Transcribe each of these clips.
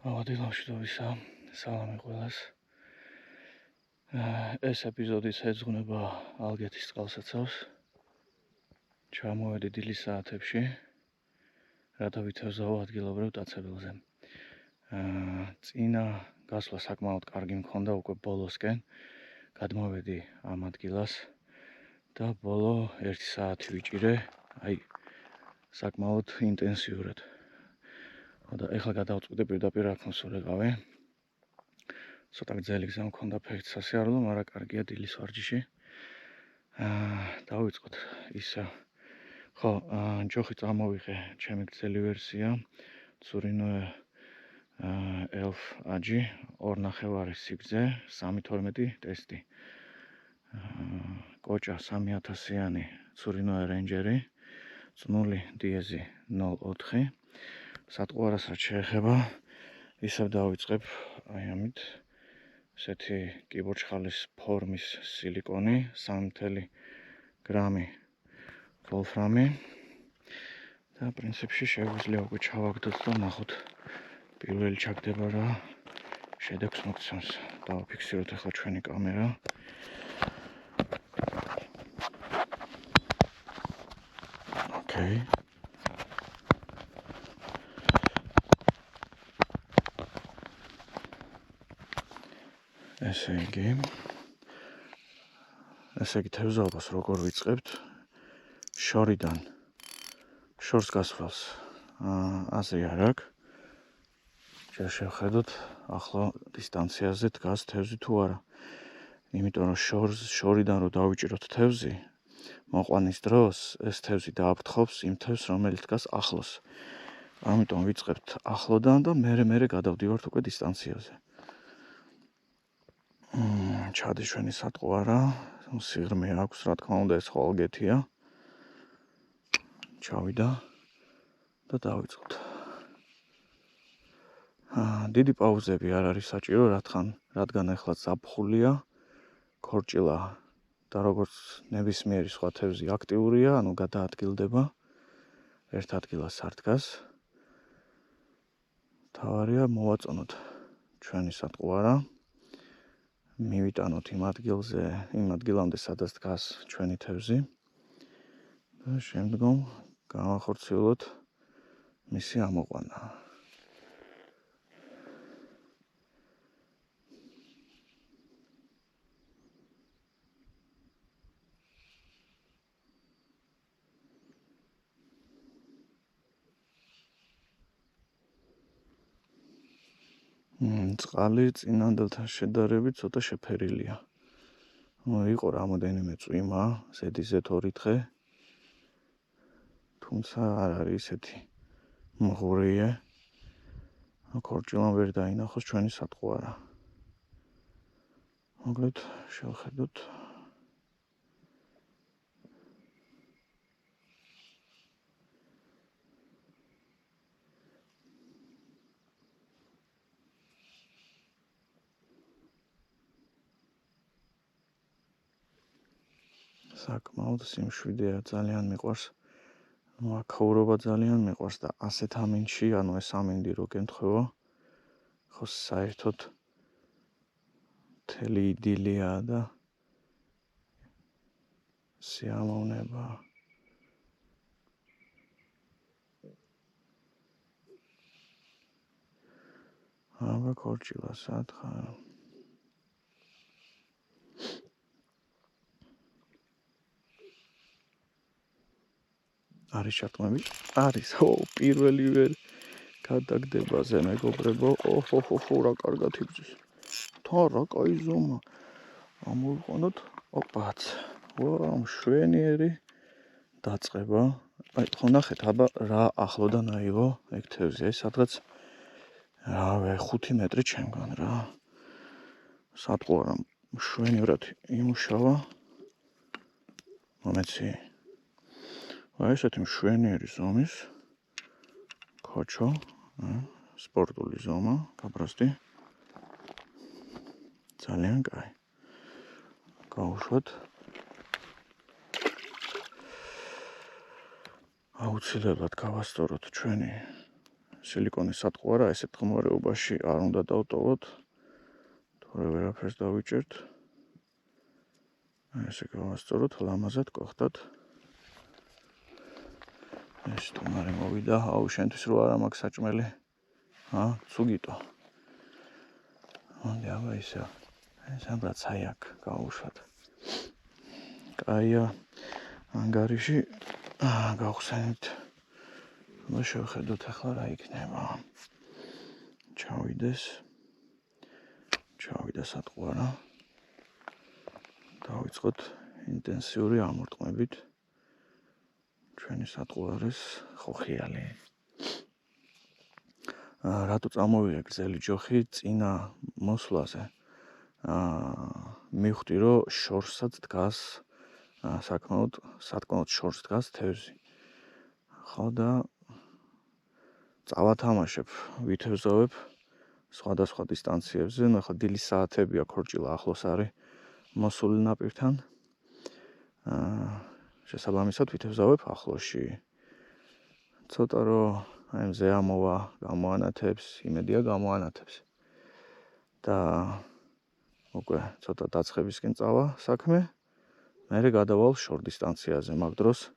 ავადილავშიდობისა, სალამი ყველას. ეს ეპიზოდიც ეძღვნება ალგეთის წყალსაცავს. ჩამოვედი დილის საათებში, რათა ვითევზაო ადგილობრივ დაცებელზე. წინა გასვლა საკმაოდ კარგი მქონდა უკვე ბოლოსკენ. გადმოვედი ამ ადგილას და ბოლო 1 საათი ვიჭირე, საკმაოდ ინტენსიურად. და ეხლა გადავწყვიტე პირდაპირ ათმოსფერო გავე. ცოტა გრძელი გზა მქონდა ფეხით სასიარულო, მაგრამ კარგია დილის ვარჯიში. დავიწყოთ ისე. ხო, ჯოხი წამოვიღე, ჩემი გრძელი ვერსია, Tsurinoe Elf AG, 2.5 სიგრძე, 3.12 ტესტი. კოჭა 3000-იანი Tsurinoe Ranger-ი, წნული დიეზი 0.4. სატყუარას რაც შეეხება, ისევ დავიწყებ ამით. ესეთი კიბორჩხალის ფორმის სილიკონი, 3 გრამი ვოლფრამი და პრინციპში შეგვიძლია უკვე ჩავაგდოთ და ნახოთ პირველი ჩაგდება რა შედეგს მოგცემს. დავაფიქსიროთ ახლა ჩვენი კამერა. ოკეი. ესე იგი თევზაობას როგორ ვიწყებთ? შორიდან შორს გასვლას აზრი არ აქვს. ჯერ შევხედოთ ახლა დისტანციაზე დგას თევზი თუ არა. იმიტომ რომ შორიდან რო დავიჭიროთ თევზი, მოყვანის დროს ეს თევზი დააფრთხობს იმ თევზს, რომელიც დგას ახლოს. ამიტომ ვიწყებთ ახლოდან და მერე გადავდივართ უკვე დისტანციაზე. ჩადის ჩვენი სატყუარა, სიღრმე აქვს, რა თქმა უნდა, ეს ხო ალგეთია. ჩავიდა და დავიწყოთ. დიდი პაუზები არ არის საჭირო, რადგან ახლა ზაფხულია, ქორჭილა და როგორც ნებისმიერი სხვა თევზი აქტიურია, ანუ გადაადგილდება ერთ ადგილას არ დგას. თავარია მოვაწონოთ ჩვენი სატყუარა. მივიტანოთ იმ ადგილამდე, სადაც დგას ჩვენი თევზი და შემდგომ გავახორციელოთ მისი ამოყვანა. წყალი წინანდელთან შედარებით ცოტა შეფერილია. იყო რამოდენიმე წვიმა, ზედიზედ 2 დღე. თუმცა არ არის ისეთი მღურიე. ქორჭილამ ვერ დაინახოს ჩვენი სატყუარა. მოგლეთ შევხედოთ. საკმაოდ სიმშვიდეა, ძალიან მიყვარს. აქაურობა ძალიან მიყვარს და ასეთ ამინდში, ანუ ეს ამინდი რო გემთხვევა, ხო საერთოდ მთელი იდილია და სიამოვნება. აბა ქორჭილა სათხარ. არის შარტყმები? არის. პირველი ვერ გადაგდებაზე მეგობრებო. ოჰოჰო, რა კარგად იბძვის. რა კაი ზომა. ამოვიყვანოთ. ოპაც. მშვენიერი დაწყება. ხო ნახეთ, აბა რა ახლოდან აიღო ეგ თევზი. სადღაც 5 მეტრი ჩემგან რა. სატყუარა მშვენივრად იმუშავა. მომეცი. ესეთი მშვენიერი ზომის ქოჩო, სპორტული ზომა, გაბრასდი. ძალიან კაი. გავუშვათ. აუცილებლად გავასწოროთ ჩვენი სილიკონის სატყუ არა, ესეთ ხმარეობაში არ უნდა დავტოვოთ. თორე ვერაფერს დავიჭერთ. ესე გავასწოროთ, ლამაზად გახდათ. ეს თუმარი მოვიდა, აუ შენთვის რო არა მაქვს საჭმელი. ცუგიტო. მოდი აბა ისე. ეს ამბრაც აი აქ გავუშვათ. კაია, ანგარიში გავხსენით. და შევხედოთ ახლა რა იქნება. ჩავიდა სატყუ არა. დავიწყოთ ინტენსიური ამორტყმებით. ჩვენი სატყუ არის ხოხიალი. რატო წამოვიღე გრძელი ჯოხი წინა მოსვლაზე? მივხვდი რომ შორსაც დგას საკმაოდ შორს დგას თევზი. ხო და წავათამაშებ, ვითევზოვებ სხვადასხვა დისტანციებზე. ახლა დილის საათებია, ქორჭილა ახლოს არის მოსული ნაპირთან. შესაბამისად ვითევზოვებ ახლოსში. ცოტა რომ აი მზე ამოვა, გამოანათებს, იმედია გამოანათებს. და უკვე ცოტა დაცხებისკენ წავა საქმე. მერე გადავალ შორ დისტანციაზე, მაგ დროს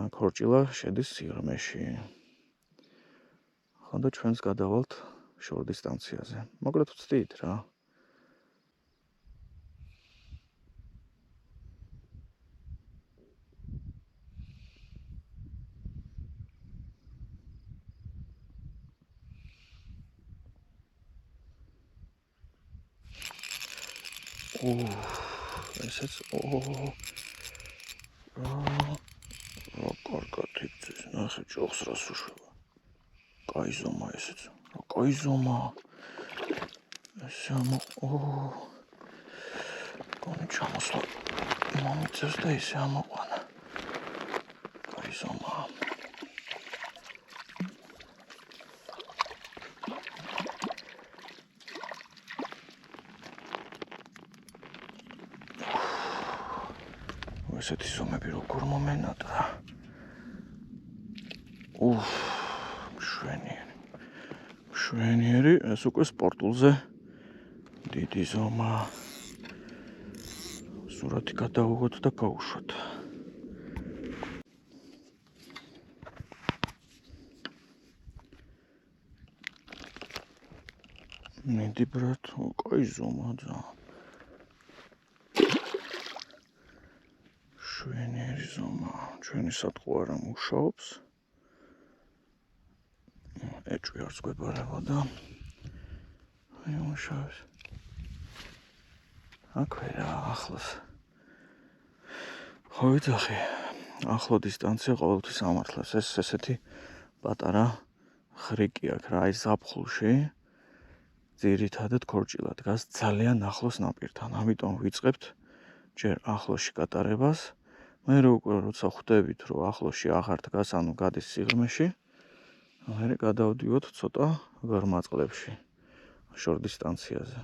ქორჭილა შედის სიღრმეში. ხო და ჩვენს გადავალთ შორ დისტანციაზე. მოკლედ ვწდით რა. ესეც რა კარგად იბძვის, ნახე ჯოხს რას უშვება. კაი ზომა ესეც. კაი ზომა. ესე კონი ჩამოსვლა. მომიწევს და ისე ამოყვანა. კაი ზომა. ესეთი ზომები როგორ მომენატრა. მშვენიერი, ეს უკვე სპორტულზე დიდი ზომა. სურათი გადავიღოთ და გავუშვათ. მინდი ბრატ, კაი ზომა ძა. მშვენიერი ზომა, ჩვენი სატყუ არა მუშაობს. ეჭვი არც გვებარებოდა. აი მუშაობს. აქვე რა ახლოს. ხო ვიცახი, ახლო დისტანცია ყოველთვის ამართლებს. ეს ესეთი პატარა ხრიკი აქვს რა, ის ზაფხულში. ძირითადად ქორჭილა დგას ძალიან ახლოს ნაპირთან. ამიტომ ვიწყებთ ჯერ ახლოში გატარებას. მე უკვე როცა ხვდებით რომ ახლოში აღარ დგას, ანუ გადის სიღრმეში, მე გადავდივოთ ცოტა ღრმა წყლებში, შორ დისტანციაზე.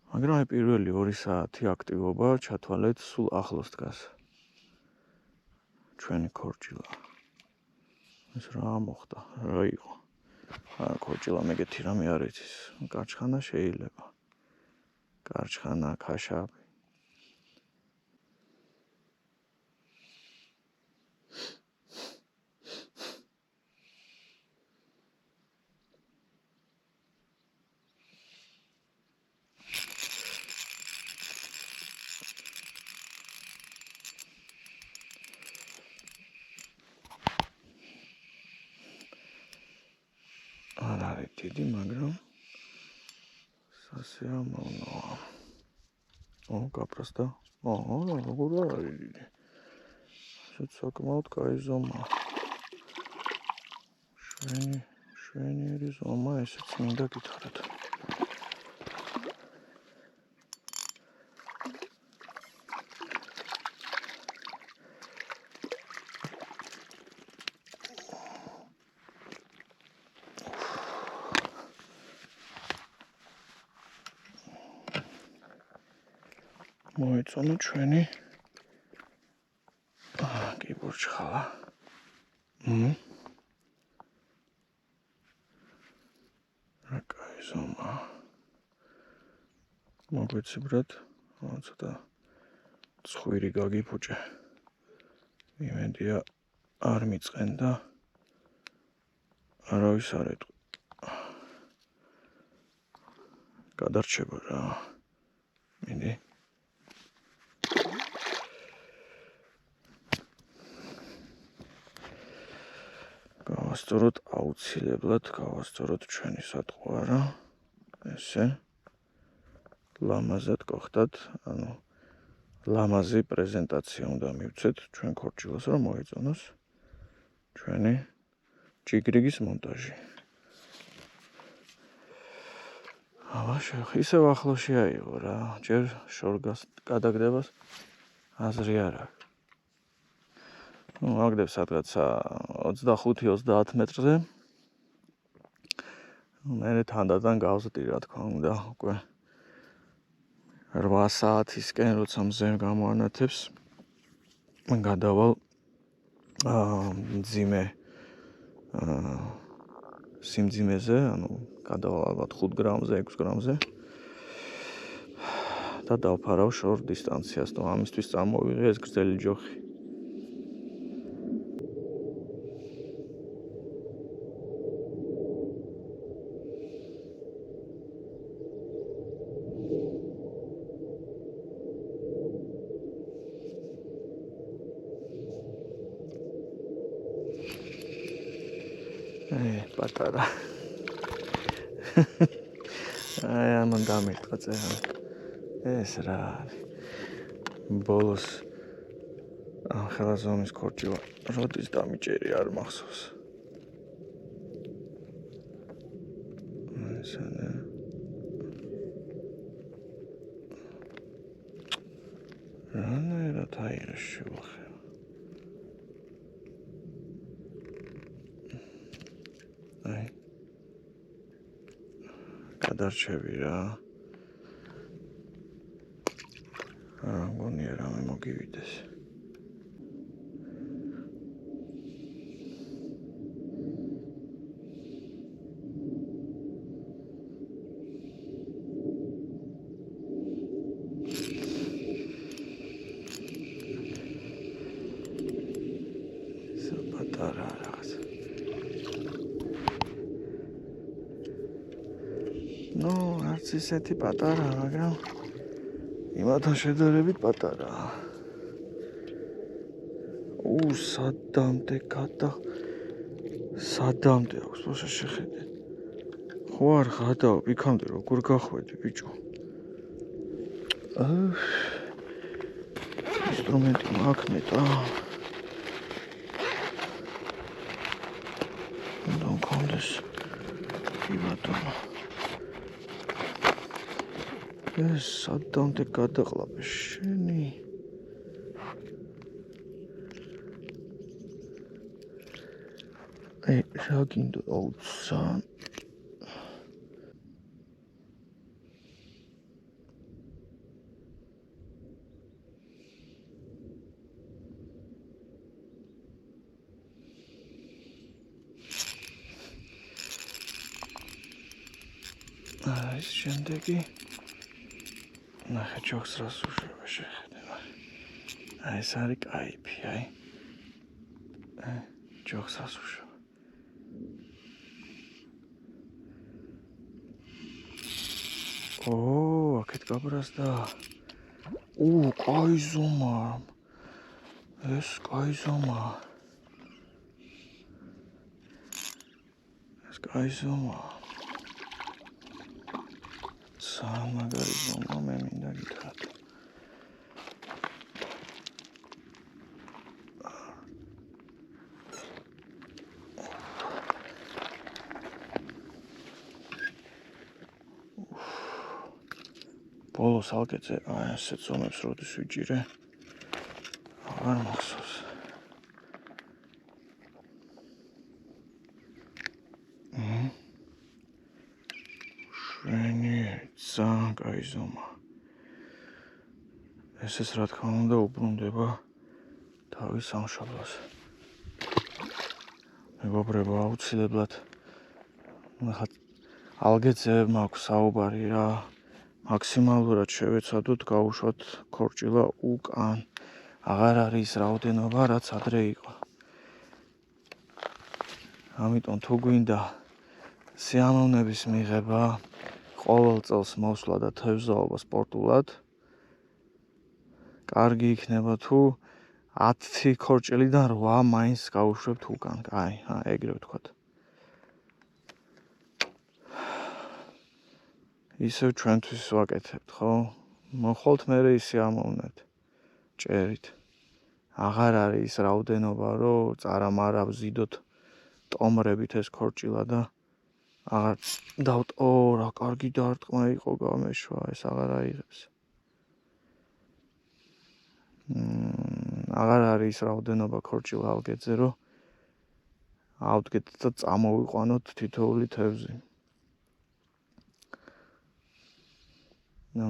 მაგრამ აი პირველი 2 საათი აქტივობა ჩათვალეთ სულ ახლოს დგას. ჩვენი ქორჭილა. ეს რა მოხდა? რა იყო? ქორჭილა მეგეთი რამე არ იცის. კარჩხანა შეიძლება. კარჩხანა, ქაშაპი. არ არის დიდი, მაგრამ სასიამოვნოა. გაფრასდა. როგორ არ არის დიდი. ესეც საკმაოდ კაი ზომა. მშვენიერი ზომა, ესეც მინდა გითხრათ. მოეწონა ჩვენი კიბურჩხალა. ზომა. მოგვეცებრად, ცოტა ცხვირი გაგიფუჭე. იმედია არ მიწყენ და არავის არ ეტყვი. გადარჩება რა. მინდი. გავასწოროთ აუცილებლად, გავასწოროთ ჩვენი სატყვარა. ესე. ლამაზად გახდათ, ანუ ლამაზი პრეზენტაცია უნდა მივცეთ ჩვენ ქორჭილას, რომ მოეწონოს ჩვენი ჭიგრიგის მონტაჟი. ისევ ახლოში აიღო რა, ჯერ შორგას გადაგდებას აზრი არ აქვს. აგდებ სადღაცა 25-30 მეტრზე. მე თანდათან გავზრდი რა თქმა უნდა, უკვე 8 საათისკენ როცა მზე გამოანათებს, გადავალ მძიმე სიმძიმეზე, ანუ გადავალ ალბათ 5 გრამზე, 6 გრამზე და დავფარავ შორ დისტანციას, და ამისთვის წამოვიღე ეს გრძელი ჯოხი. პატარა. აი ამან დამირტყა წერა. ეს რა არის? ბოლოს ხელაზონის ქორჭილა როდის დამიჭერი არ მახსოვს. ესენა. რანაირად აიღეს შევახე. აი გადარჩები რა. არ მგონია რამე მოგივიდეს. პატარა რაღაც. ნუ არც ისეთი პატარა, მაგრამ იმათან შედარებით პატარაა. სადამდე აქვს, ბოშა შეხედე. ხო არ ხადავ, იქამდე როგორ გახვედი, ბიჭო. ინსტრუმენტი მაქვს მეტა. უნდა მქონდეს. კი ბატონო. ეს სადამდე გადაყლაპე შენი. რა გინდა აუცან. ეს შემდეგი ნახე ჯოქს რას უშვება შეხედე. ეს არის კაიფი, აი. ჯოქს რას უშვება. აქეთ გაბრაზდა. კაი ზომა. ეს კაი ზომა. ეს კაი ზომა. სამაგარი ზომა მე მინდა გითხრათ. ბოლოს ალკეცე ასეთ ზომებს როდის ვიჭირე. აღარ მახსოვს. ძალიან კაი ზომა. ესეც რა თქმა უნდა უბრუნდება თავის სამშობლოს. მეგობრებო, აუცილებლად ალგეზე მაქვს საუბარი რა. მაქსიმალურად შევეცადოთ გავუშვათ ქორჭილა უკან. აღარ არის რაოდენობა, რაც ადრე იყო. ამიტომ თუ გვინდა სიამოვნების მიღება, ყოველ წელს მოსვლა და თევზაობა სპორტულად, კარგი იქნება თუ 10 ქორჭილიდან 8 მაინც გავუშვებთ უკან. აი, ეგრე ვთქვათ. ისევ ჩვენთვის ვაკეთებთ, ხო? მოხვალთ მერე სიამოვნეთ. ჭერით. აღარ არის ის რაოდენობა, რომ წარამარა ვზიდოთ ტომრებით ეს ქორჭილა და აღარ რა კარგი დარტყმა იყო გამეშვა, ეს აღარ აიღებს. აღარ არის ის რაოდენობა ქორჭილა ალგეზე, რომ ავდგეთ და წამოვიყვანოთ თითოეული თევზი.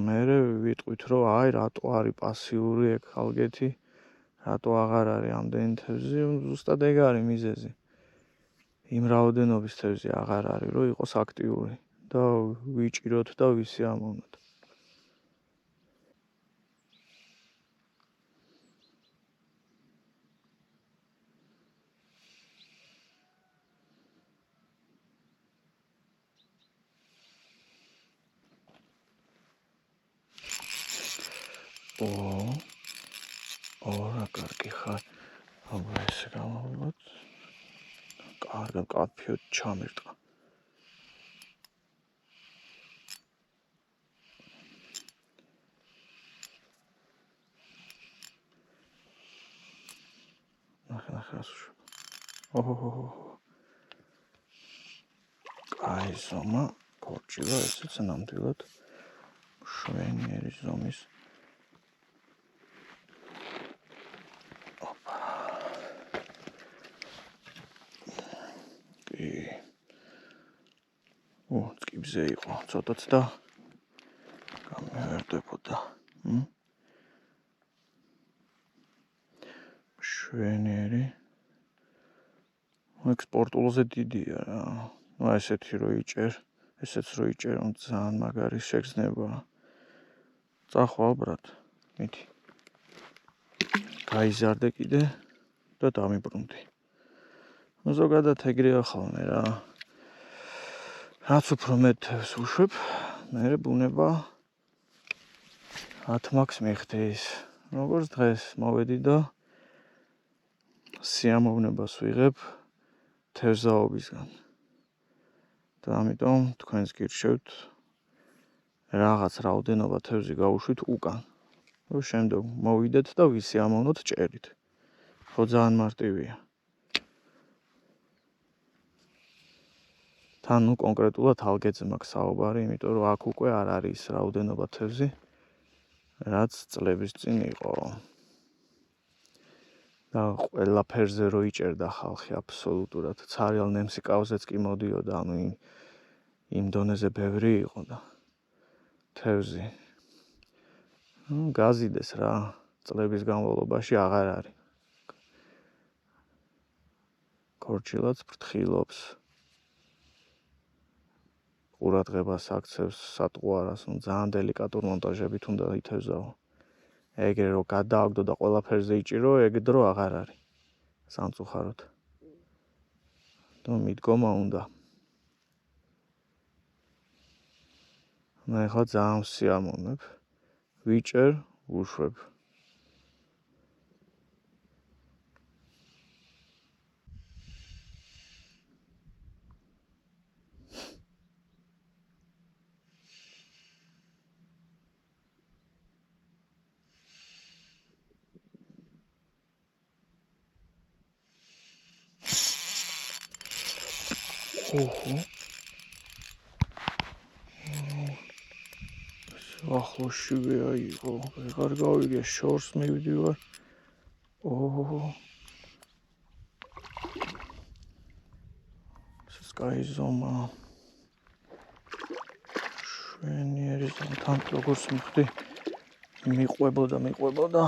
მერე ვიტყვით, რომ აი რატო არის პასიური ეგ ალგეთი, რატო აღარ არის ამდენი თევზი, ზუსტად ეგ არის მიზეზი. იმ რაოდენობის თევზი აღარ არის, რომ იყოს აქტიური და ვიჭიროთ და ვისიამოვნოთ. რა კარგი ხარ. აბა ესე გამოვიღოთ. კარგად კაფეოდ ჩამერტყა. ნახე რას უშვებ. აი ზომა ქორჭილა ესეც ნამდვილად შვენიერი ზომის. წკიბზე იყო ცოტაც და გამერდებოდა. შვენიერი. ექსპორტულზე დიდია რა. ესეთი რო იჭერ, ესეც რო იჭერ, ძალიან მაგარი შეგრძნება. წახვალ ბრატ, მიდი. გაიზარდე კიდე და დამიბრუნდი. ზოგადად ეგრეა ხოლმე რა. რაც უფრო მეტ თევზს უშვებ, მერე ბუნება 10 მაქვს მიხდის. როგორც დღეს მოვედი და სიამოვნებას ვიღებ თევზაობისგან. და ამიტომ თქვენს გირჩევთ რაღაც რაოდენობა თევზი გავუშვით უკან. რომ შემდგომ მოვიდეთ და ვისიამოვნოთ ჭერით. ხო ძალიან მარტივია. თან კონკრეტულად ალგეზე მაქვს საუბარი, იმიტომ რომ აქ უკვე არ არის რაოდენობა თევზი, რაც წლების წინ იყო. და ყველაფერზე რო იჭერდა ხალხი აბსოლუტურად. ცარიელ ნემსიკავზეც კი მოდიოდა, ანუ იმ დონეზე ბევრი იყო და თევზი. გაზიდეს რა, წლების განმავლობაში აღარ არის. ქორჭილაც ფრთხილობს. ყურადღებას აქცევს სატყუარას, ძალიან დელიკატურ მონტაჟებით უნდა ითევზაო. ეგრე რო გადააგდო და ყველაფერზე იჭირო, ეგ დრო აღარ არის. სამწუხაროდ. და მიდგომა უნდა. მე ხა ძალიან ვსიამოვნებ. ვიჭერ, ვუშვებ. ახლოსშივე აიღო, ვეღარ გავიგე, შორს მივდივარ. სკაი ზომა. შვენიერი ზომა, თან როგორც მიხდი, მიყვებოდა.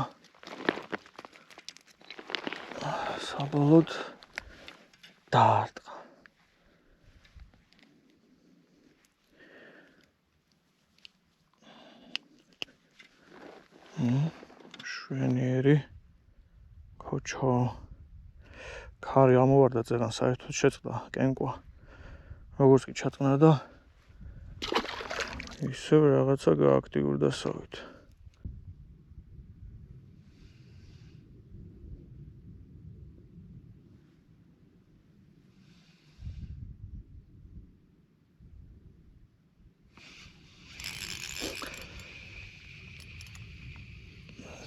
საბოლოოდ დაარტყა. ქოჩო ქარი ამოვარდა წერან საერთოდ შეწყდა კენკვა როგორც კი ჩატყნა და ისევ რაღაცა გააქტიურდა სავით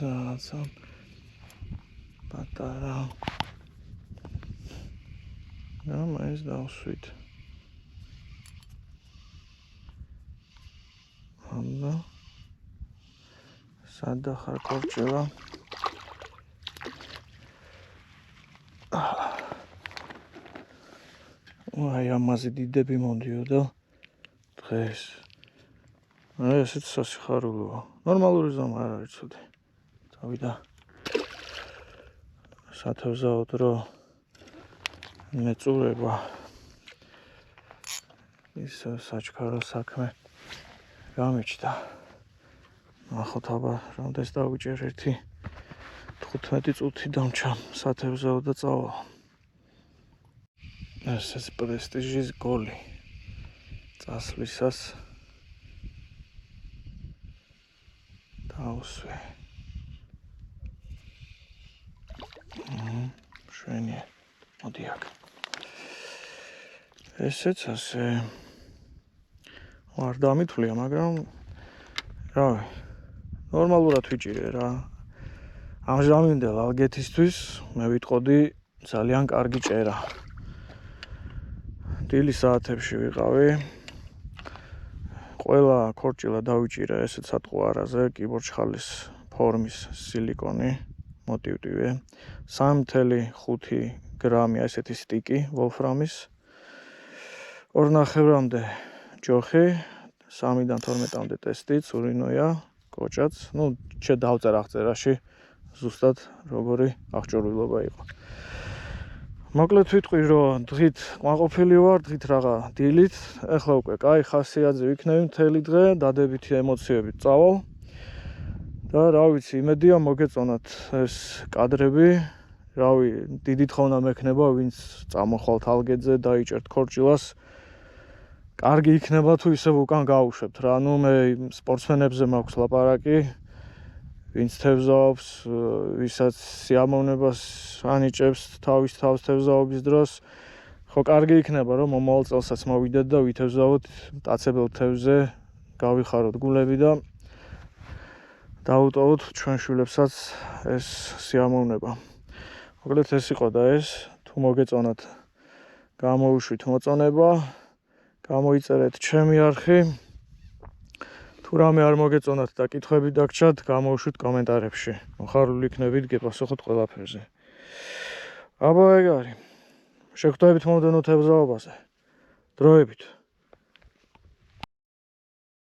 რაღაცა პატარა მაინც დავსვით აბა სადა ხარ კორჭელა აი ამაზე დიდები მომდიოდა დღეს ესეც სასიხარულოა ნორმალური ზომა არ არის ცუდი წავიდა სათევზაოდ რომ მეწურება ის საჩქარო საქმე გამიჩნდა ნახოთ აბა რამდენს დავიჭერ ერთი 15 წუთი დამჩა სათევზაო და წავა ეს პრესტიჟის გოლი წასვლისას დავსვე შვენია მოდი აქ ესეც ასე არ დამითვლია მაგრამ რავი ნორმალურად ვიჭირე რა ამჟამინდელ ალგეთისთვის მე ვიტყოდი ძალიან კარგი ჭერა დილის საათებში ვიყავი ყველა ქორჭილა დავიჭირე ესეც სატყუარაზე კიბორჩხალის ფორმის სილიკონი მოტივტივე 3.5 გრამი ესეთი სტიკი ვოლფრამის 2.5-მდე ჯოხი 3-დან 12-მდე ტესტი ცურინოია კოჭაც ნუ შე დავწერ აღწერაში ზუსტად როგორი აღჭურვილობა იყო მოკლედ ვიტყვი რომ დღით ყვაყოფილი ვარ დღით რაღა დილით ეხლა უკვე კაი ხასიათზე ვიქნები მთელი დღე დადებითი ემოციებით წავალ და რა ვიცი იმედია მოგეწონათ ეს კადრები რავი დიდი თხოვნა მექნება ვინც წამოხვალთ ალგეთზე დაიჭერთ ქორჭილას კარგი იქნება თუ ისევ უკან გაუშვებთ რა ნუ მე სპორტსმენებზე მაქვს ლაპარაკი ვინც თევზაობს ვისაც სიამოვნებას ანიჭებს თავის თავს თევზაობის დროს ხო კარგი იქნება რომ მომავალ წელსაც მოვიდეთ და ვითევზაოთ მტაცებელ თევზზე გავიხაროთ გულები და დაუტოვოთ ჩვენ შვილებსაც ეს სიამოვნება მოკლედ ეს იყო და ეს თუ მოგეწონათ გამოვუშვით მოწონება გამოიწერეთ ჩემი არხი თუ რამე არ მოგეწონათ და კითხვები დაგჭათ გამოვუშვით კომენტარებში მოხარული იქნებით გეპასუხოთ ყველაფერზე აბა ეგ არის შეხვდებით მომდევნო თევზაობაზე დროებით